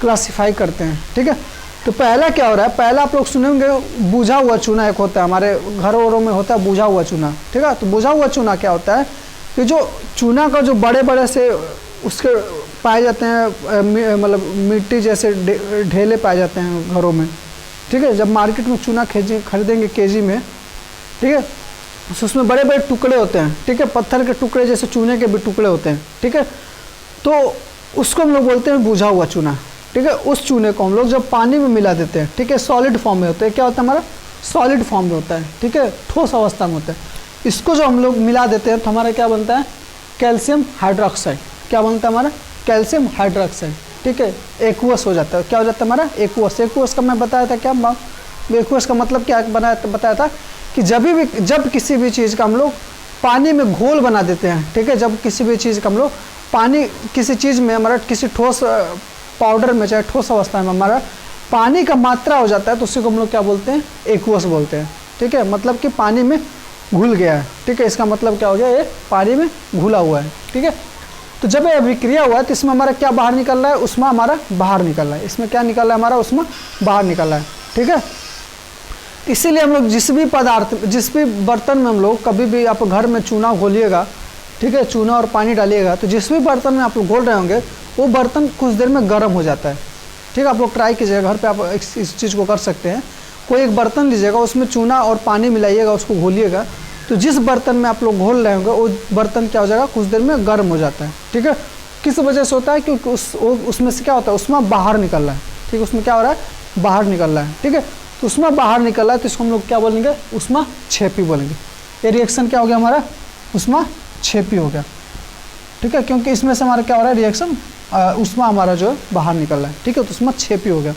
क्लासीफाई करते हैं। ठीक है, तो पहला क्या हो रहा है, पहला आप लोग सुनेंगे बुझा हुआ चूना एक होता है, हमारे घरों में होता है बुझा हुआ चूना। ठीक है, तो बुझा हुआ चूना क्या होता है कि जो चूना का जो बड़े बड़े से उसके पाए जाते हैं, मतलब मिट्टी जैसे ढेले पाए जाते हैं घरों में। ठीक है, जब मार्केट में चूना खरीदेंगे केजी में, ठीक है, तो उसमें बड़े बड़े टुकड़े होते हैं। ठीक है, पत्थर के टुकड़े जैसे चूने के भी टुकड़े होते हैं। ठीक है, तो उसको हम लोग बोलते हैं बुझा हुआ चूना। ठीक है, उस चूने को हम लोग जब पानी में मिला देते हैं, ठीक है, सॉलिड फॉर्म में होता है। क्या होता है हमारा, सॉलिड फॉर्म में होता है। ठीक है, ठोस अवस्था में होता है। इसको जो हम लोग मिला देते हैं तो हमारा क्या बनता है, कैल्शियम हाइड्रोक्साइड। क्या बनता है हमारा, कैल्शियम हाइड्रोक्साइड। ठीक है, एक्वस हो जाता है। क्या हो जाता है हमारा, एक्वस। एक्वस का मैं बताया था क्या, एक्वस का मतलब क्या बताया था कि जब किसी भी चीज़ का हम लोग पानी में घोल बना देते हैं। ठीक है, जब किसी भी चीज़ का हम लोग पानी, किसी चीज़ में हमारा, किसी ठोस पाउडर में चाहे ठोस अवस्था में हमारा पानी का मात्रा हो जाता है, तो उसी को हम लोग क्या बोलते हैं, एक्वस बोलते हैं। ठीक है, मतलब कि पानी में घुल गया है। ठीक है, इसका मतलब क्या हो गया, ये पानी में घुला हुआ है। ठीक है, तो जब ये अभिक्रिया हुआ है तो इसमें हमारा क्या बाहर निकल रहा है, उष्मा हमारा बाहर निकल रहा है। इसमें क्या निकल रहा है हमारा, उष्मा बाहर निकल रहा है। ठीक है, इसीलिए हम लोग जिस भी बर्तन में हम लोग कभी भी आप घर में चूना घोलिएगा, ठीक है, चूना और पानी डालिएगा, तो जिस भी बर्तन में आप लोग घोल रहे होंगे वो बर्तन कुछ देर में गर्म हो जाता है। ठीक है, आप लोग ट्राई कीजिएगा, घर पे आप इस चीज़ को कर सकते हैं। कोई एक बर्तन लीजिएगा, उसमें चूना और पानी मिलाइएगा, उसको घोलिएगा, तो जिस बर्तन में आप लोग घोल रहे होंगे वो बर्तन क्या हो जाएगा, कुछ देर में गर्म हो जाता है। ठीक है, किस वजह से होता है, क्योंकि उसमें से क्या होता है, उसमें बाहर निकल रहा है। ठीक है, उसमें क्या हो रहा है, बाहर निकल रहा है। ठीक है, तो उसमें बाहर निकल रहा है, तो इसको हम लोग क्या बोलेंगे, उष्माक्षेपी बोलेंगे। ये रिएक्शन क्या हो गया हमारा, उष्माक्षेपी हो गया। ठीक है, क्योंकि इसमें से हमारा क्या हो रहा है, रिएक्शन उष्मा हमारा जो है बाहर निकल रहा है। ठीक है, तो उष्माक्षेपी हो गया।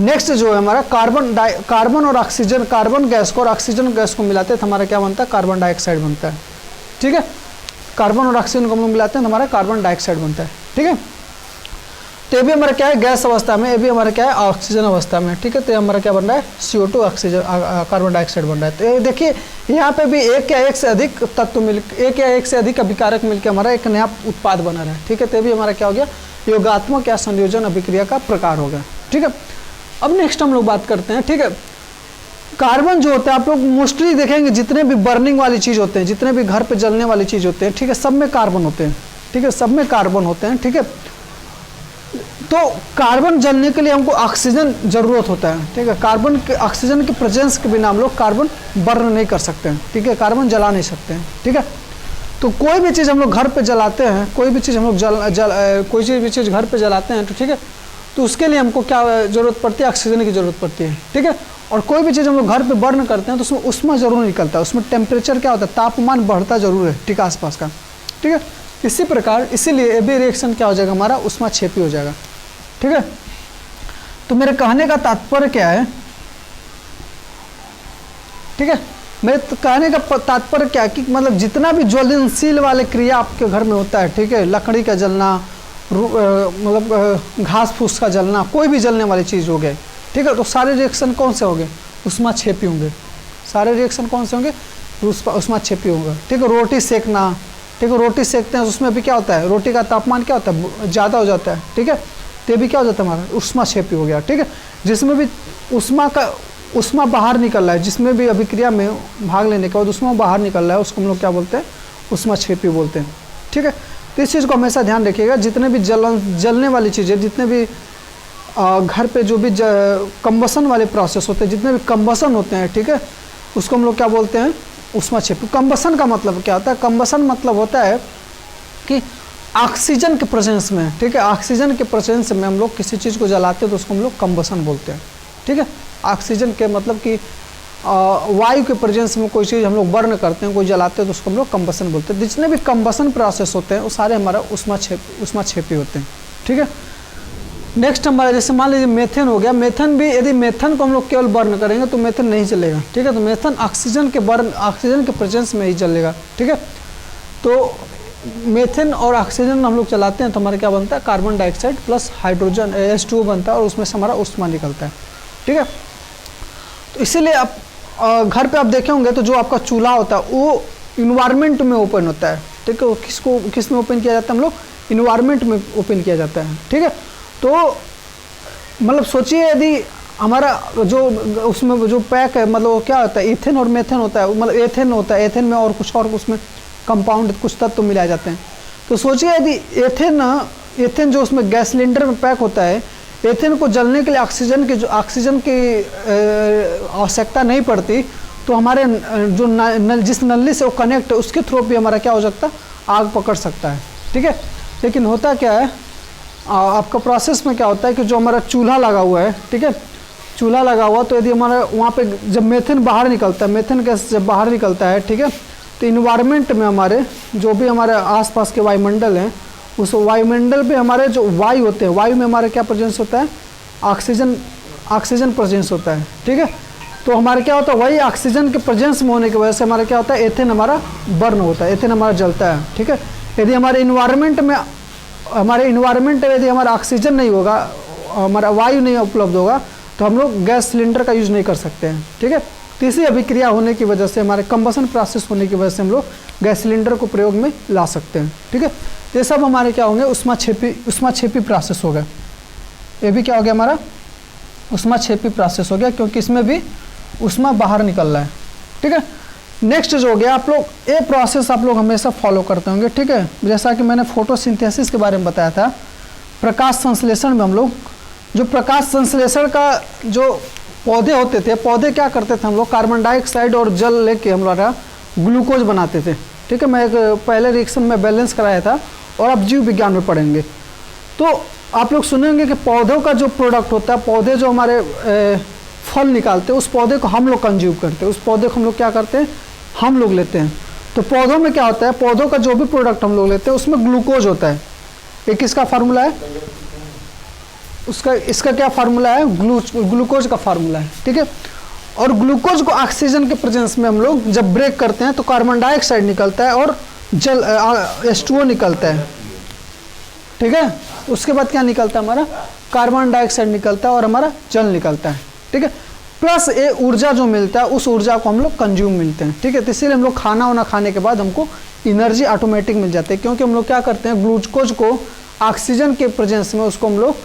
नेक्स्ट जो है हमारा कार्बन और ऑक्सीजन, कार्बन गैस को और ऑक्सीजन गैस को मिलाते हैं तो हमारा क्या बनता है, कार्बन डाइऑक्साइड बनता है। ठीक है, कार्बन और ऑक्सीजन को हम लोग मिलाते हैं तो हमारा कार्बन डाइऑक्साइड बनता है। ठीक है, तो ये भी हमारा क्या है, गैस अवस्था में, ये भी हमारा क्या है, ऑक्सीजन अवस्था में। ठीक है, तो हमारा क्या बन रहा है, CO2 ऑक्सीजन कार्बन डाइऑक्साइड बन रहा है। तो ये देखिए यहाँ पे भी एक या एक से अधिक तत्व एक या एक से अधिक अभिकारक मिलकर हमारा एक नया उत्पाद बना रहा है। ठीक है, तो ये भी हमारा क्या हो गया, योगात्मक या संयोजन अभिक्रिया का प्रकार हो गया। ठीक है, अब नेक्स्ट हम लोग बात करते हैं। ठीक है, कार्बन जो होता है, आप लोग मोस्टली देखेंगे जितने भी बर्निंग वाली चीज़ होते हैं, जितने भी घर पे जलने वाली चीज़ होते हैं, ठीक है, सब में कार्बन होते हैं। ठीक है, सब में कार्बन होते हैं। ठीक है, तो कार्बन जलने के लिए हमको ऑक्सीजन ज़रूरत होता है। ठीक है, कार्बन के ऑक्सीजन के प्रेजेंस के बिना हम लोग कार्बन बर्न नहीं कर सकते हैं। ठीक है, कार्बन जला नहीं सकते हैं। ठीक है, तो कोई भी चीज़ हम लोग घर पे जलाते हैं, कोई भी चीज़ हम लोग कोई भी चीज़ घर पे जलाते हैं, तो ठीक है, तो उसके लिए हमको क्या ज़रूरत पड़ती है, ऑक्सीजन की ज़रूरत पड़ती है। ठीक है, और कोई भी चीज़ हम लोग घर पे बर्न करते हैं तो उसमें उष्मा जरूर निकलता है, उसमें टेम्परेचर क्या होता है, तापमान बढ़ता जरूर है। ठीक है, आसपास का। ठीक है, इसी प्रकार इसीलिए ये भी रिएक्शन क्या हो जाएगा हमारा, उष्माक्षेपी हो जाएगा। ठीक है, तो मेरे कहने का तात्पर्य क्या है, ठीक है, मेरे कहने का तात्पर्य क्या है कि मतलब जितना भी ज्वलनशील वाले क्रिया आपके घर में होता है, ठीक है, लकड़ी का जलना, मतलब घास फूस का जलना, कोई भी जलने वाली चीज़ हो गई, ठीक है, तो सारे रिएक्शन कौन से होंगे, उष्माक्षेपी होंगे। सारे रिएक्शन कौन से होंगे, उष्माक्षेपी होंगे। ठीक है, रोटी सेकना, ठीक है, रोटी सेकते हैं तो उसमें भी क्या होता है, रोटी का तापमान क्या होता है, ज़्यादा हो जाता है। ठीक है, तो भी क्या हो जाता है हमारा, उष्माक्षेपी हो गया। ठीक है, जिसमें भी उष्मा बाहर निकल रहा है, जिसमें भी अभिक्रिया में भाग लेने के बाद उष्मा बाहर निकल रहा है, उसको हम लोग क्या बोलते हैं, उष्माक्षेपी बोलते हैं। ठीक है, तो इस चीज़ को हमेशा ध्यान रखिएगा, जितने भी जलने वाली चीज़ें, जितने भी घर पे जो भी कंबसन वाले प्रोसेस होते हैं, जितने भी कंबसन होते हैं, ठीक है, उसको हम लोग क्या बोलते हैं, उष्माक्षेपी। कंबसन का मतलब क्या होता है, कंबसन मतलब होता है कि ऑक्सीजन के प्रेजेंस में, ठीक है, ऑक्सीजन के प्रेजेंस में हम लोग किसी चीज़ को जलाते हैं तो उसको हम लोग कंबसन बोलते हैं। ठीक है, ऑक्सीजन के मतलब कि वायु के प्रेजेंस में कोई चीज़ हम लोग बर्न करते हैं, कोई जलाते हैं तो उसको हम लोग कंबसन बोलते हैं। जितने भी कंबसन प्रोसेस होते हैं वो सारे हमारा उष्माक्षेपी होते हैं। ठीक है, नेक्स्ट हमारा जैसे मान लीजिए मेथेन हो गया, मेथन भी यदि मेथन को हम लोग केवल बर्न करेंगे तो मेथन नहीं चलेगा, ठीक है। तो मेथन ऑक्सीजन के प्रेजेंस में ही चलेगा, ठीक है। तो मेथेन और ऑक्सीजन हम लोग चलाते हैं तो हमारा क्या बनता है, carbon dioxide plus hydrogen H2O बनता है और उसमें से हमारा ऊष्मा निकलता है, ठीक है। तो इसीलिए आप घर पे आप देखे होंगे तो जो आपका चूल्हा होता है वो इन्वायरमेंट में ओपन होता है, ठीक है। किस में ओपन किया जाता है, हम लोग इन्वायरमेंट में ओपन किया जाता है, ठीक है। तो मतलब सोचिए यदि हमारा जो उसमें जो पैक है, मतलब क्या होता है, इथेन और मेथेन होता है, मतलब एथेन होता है, एथेन में और कुछ और उसमें कंपाउंड कुछ तत्व तो मिलाए जाते हैं। तो सोचिए यदि एथेन जो उसमें गैस सिलेंडर में पैक होता है, एथेन को जलने के लिए ऑक्सीजन की आवश्यकता नहीं पड़ती, तो हमारे जो जिस नली से वो कनेक्ट है उसके थ्रू भी हमारा क्या हो सकता है, आग पकड़ सकता है, ठीक है। लेकिन होता क्या है, आपका प्रोसेस में क्या होता है कि जो हमारा चूल्हा लगा हुआ है, ठीक है, चूल्हा लगा हुआ, तो यदि हमारा वहाँ पे जब मेथेन बाहर निकलता है, मेथेन गैस जब बाहर निकलता है, ठीक है, तो इन्वायरमेंट में हमारे जो भी हमारे आसपास के वायुमंडल हैं, उस वायुमंडल पे हमारे जो वायु होते हैं, वायु में हमारे क्या प्रेजेंस होता है, ऑक्सीजन प्रेजेंस होता है, ठीक है। तो हमारे क्या होता है, वही ऑक्सीजन के प्रेजेंस में होने की वजह से हमारा क्या होता है, एथेन हमारा बर्न होता है, एथेन हमारा जलता है, ठीक है। यदि हमारे इन्वायरमेंट में यदि हमारा ऑक्सीजन नहीं होगा, हमारा वायु नहीं उपलब्ध होगा, तो हम लोग गैस सिलेंडर का यूज़ नहीं कर सकते हैं, ठीक है। तीसरी अभिक्रिया होने की वजह से, हमारे कंबसन प्रोसेस होने की वजह से हम लोग गैस सिलेंडर को प्रयोग में ला सकते हैं, ठीक है। ये सब हमारे क्या होंगे, उष्माक्षेपी प्रोसेस हो गया। ये भी क्या हो गया, हमारा उष्माक्षेपी प्रोसेस हो गया, क्योंकि इसमें भी उष्मा बाहर निकल रहा है, ठीक है। नेक्स्ट जो हो गया, आप लोग ये प्रोसेस आप लोग हमेशा फॉलो करते होंगे, ठीक है। जैसा कि मैंने फोटोसिंथेसिस के बारे में बताया था, प्रकाश संश्लेषण में हम लोग जो प्रकाश संश्लेषण का जो पौधे होते थे, पौधे क्या करते थे, हम लोग कार्बन डाइऑक्साइड और जल लेके हम लोग ग्लूकोज बनाते थे, ठीक है। मैं एक पहले रिएक्शन में बैलेंस कराया था और आप जीव विज्ञान में पढ़ेंगे तो आप लोग सुनेंगे कि पौधों का जो प्रोडक्ट होता है, पौधे जो हमारे फल निकालते हैं, उस पौधे को हम लोग कंज्यूम करते हैं, उस पौधे को हम लोग क्या करते हैं, हम लोग लेते हैं। तो पौधों में क्या होता है, पौधों का जो भी प्रोडक्ट हम लोग लेते हैं उसमें ग्लूकोज होता है। ये किसका फार्मूला है, इसका क्या फार्मूला है, ग्लूकोज का फार्मूला है, ठीक है। और ग्लूकोज को ऑक्सीजन के प्रेजेंस में हम लोग जब ब्रेक करते हैं तो कार्बन डाइऑक्साइड निकलता है और जल H2O निकलता है, ठीक है। उसके बाद क्या निकलता है, हमारा कार्बन डाइऑक्साइड निकलता है और हमारा जल निकलता है, ठीक है। प्लस ये ऊर्जा जो मिलता है, उस ऊर्जा को हम लोग कंज्यूम मिलते हैं, ठीक है। तो इसीलिए हम लोग खाना वाना खाने के बाद हमको एनर्जी ऑटोमेटिक मिल जाती है, क्योंकि हम लोग क्या करते हैं, ग्लूकोज को ऑक्सीजन के प्रेजेंस में उसको हम लोग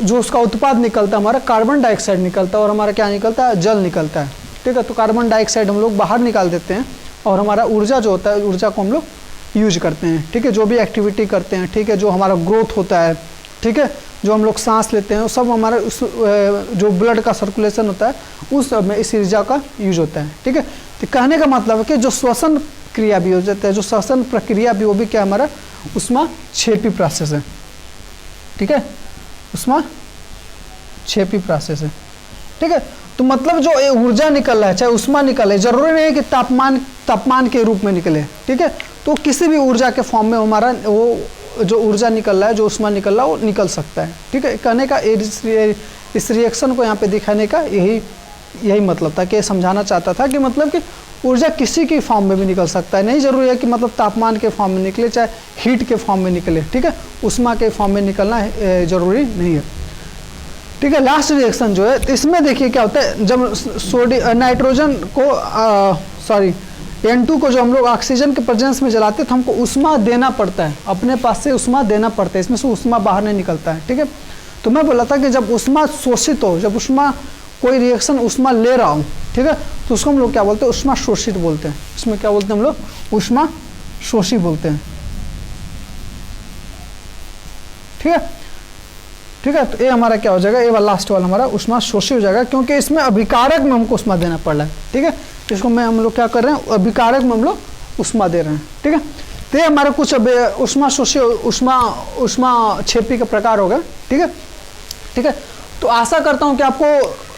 जो उसका उत्पाद निकलता है, हमारा कार्बन डाइऑक्साइड निकलता है और हमारा क्या निकलता है, जल निकलता है, ठीक है। तो कार्बन डाइऑक्साइड हम लोग बाहर निकाल देते हैं और हमारा ऊर्जा जो होता है, ऊर्जा को हम लोग यूज करते हैं, ठीक है। जो भी एक्टिविटी करते हैं, ठीक है, जो हमारा ग्रोथ होता है, ठीक है, जो हम लोग सांस लेते हैं, सब हमारा उस जो ब्लड का सर्कुलेशन होता है उस में इस ऊर्जा का यूज होता है, ठीक है। तो कहने का मतलब है कि जो श्वसन क्रिया भी हो जाता है, जो श्वसन प्रक्रिया भी, वो भी क्या हमारा उष्माक्षेपी प्रोसेस है, ठीक है, उष्माक्षेपी प्रोसेस है, ठीक है। तो मतलब जो ऊर्जा निकल रहा है, चाहे उष्मा निकले, जरूरी नहीं है कि तापमान के रूप में निकले, ठीक है। तो किसी भी ऊर्जा के फॉर्म में हमारा वो जो ऊर्जा निकल रहा है, जो उष्मा निकल रहा है, वो निकल सकता है, ठीक है। कहने का इस रिएक्शन को यहाँ पे दिखाने का यही मतलब था, कि समझाना चाहता था कि मतलब कि ऊर्जा किसी की फॉर्म में भी निकल सकता है, नहीं जरूरी है कि मतलब तापमान के फॉर्म में निकले, चाहे हीट के फॉर्म में निकले, ठीक है। उष्मा के फॉर्म में निकलना जरूरी नहीं है, ठीक है। लास्ट रिएक्शन जो है, इसमें देखिए क्या होता है, जब नाइट्रोजन को N2 को जो हम लोग ऑक्सीजन के प्रेजेंस में जलाते हैं तो हमको उष्मा देना पड़ता है, अपने पास से उष्मा देना पड़ता है, इसमें से उष्मा बाहर नहीं निकलता है, ठीक है। तो मैं बोला था कि जब उष्मा शोषित हो, जब उष्मा कोई रिएक्शन उष्मा ले रहा हो, ठीक है, तो उसको हम लोग क्या बोलते हैं, उष्मा शोषित बोलते हैं। इसमें क्या बोलते हैं हम लोग, उष्मा शोषी बोलते हैं, ठीक है, ठीक है। तो ये हमारा क्या हो जाएगा, ये वाला लास्ट वाला हमारा उष्मा शोषी हो जाएगा, क्योंकि इसमें अभिकारक में हमको उष्मा देना पड़ रहा है, ठीक है। इसको हम लोग क्या कर रहे हैं, अभिकारक में हम लोग उष्मा दे रहे हैं, ठीक है। तो ये हमारे कुछ उष्मा शोषी उष्माक्षेपी का प्रकार होगा, ठीक है, ठीक है। तो आशा करता हूँ कि आपको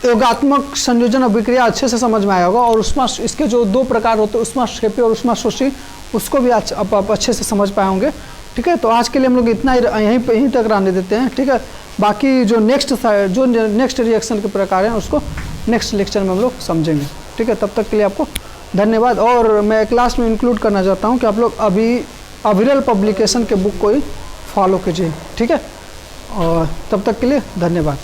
योगात्मक संयोजन अभिक्रिया अच्छे से समझ में आया होगा, और इसके जो दो प्रकार होते हैं, उष्माक्षेपी और उष्माशोषी, उसको भी आप अच्छे से समझ पाए होंगे, ठीक है। तो आज के लिए हम लोग इतना ही यहीं तक रहने देते हैं, ठीक है। बाकी जो नेक्स्ट रिएक्शन के प्रकार हैं उसको नेक्स्ट लेक्चर में हम लोग समझेंगे। ठीक है, तब तक के लिए आपको धन्यवाद। और मैं क्लास में इंक्लूड करना चाहता हूँ कि आप लोग अभी अविरल पब्लिकेशन के बुक को ही फॉलो कीजिए। ठीक है, और तब तक के लिए धन्यवाद।